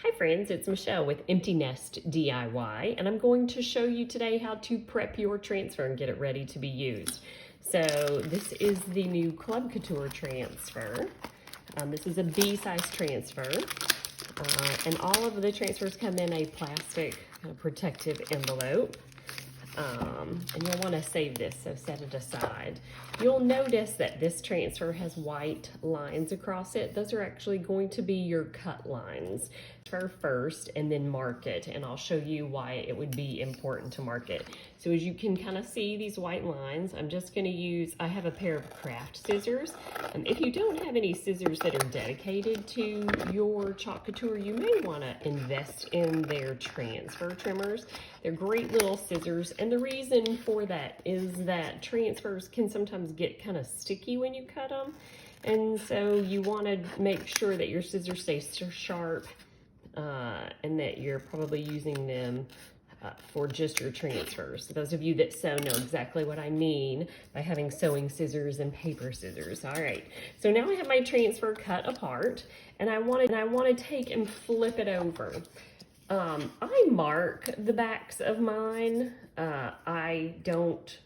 Hi friends, it's Michelle with Empty Nest DIY, and I'm going to show you today how to prep your transfer and get it ready to be used. So this is the new Club Couture transfer. This is a B-size transfer, and all of the transfers come in a plastic protective envelope. And you'll want to save this, so set it aside. You'll notice that this transfer has white lines across it. Those are actually going to be your cut lines. Transfer first and then mark it, and I'll show you why it would be important to mark it. So as you can kind of see these white lines, I'm just going to use, I have a pair of craft scissors. If you don't have any scissors that are dedicated to your chalk couture, you may want to invest in their transfer trimmers. They're great little scissors, and the reason for that is that transfers can sometimes get kind of sticky when you cut them, and so you want to make sure that your scissors stay sharp and that you're probably using them for just your transfers. Those of you that sew know exactly what I mean by having sewing scissors and paper scissors. All right, so now I have my transfer cut apart, and I want to take and flip it over. I mark the backs of mine. I don't,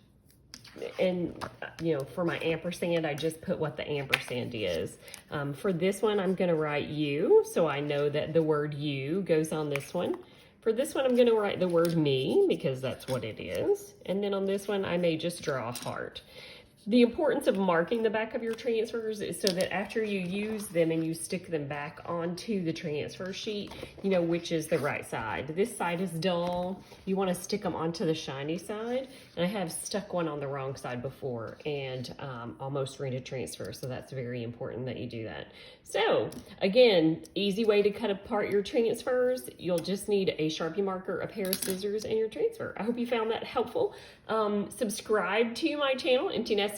and for my ampersand, I just put what the ampersand is. For this one, I'm gonna write you, so I know that the word you goes on this one. For this one, I'm gonna write the word me, because that's what it is. And then on this one, I may just draw a heart. The importance of marking the back of your transfers is so that after you use them and you stick them back onto the transfer sheet, you know which is the right side. This side is dull. You want to stick them onto the shiny side. And I have stuck one on the wrong side before and almost ruined a transfer, so that's very important that you do that. So again, easy way to cut apart your transfers. You'll just need a Sharpie marker, a pair of scissors, and your transfer. I hope you found that helpful. Subscribe to my channel, Empty Nest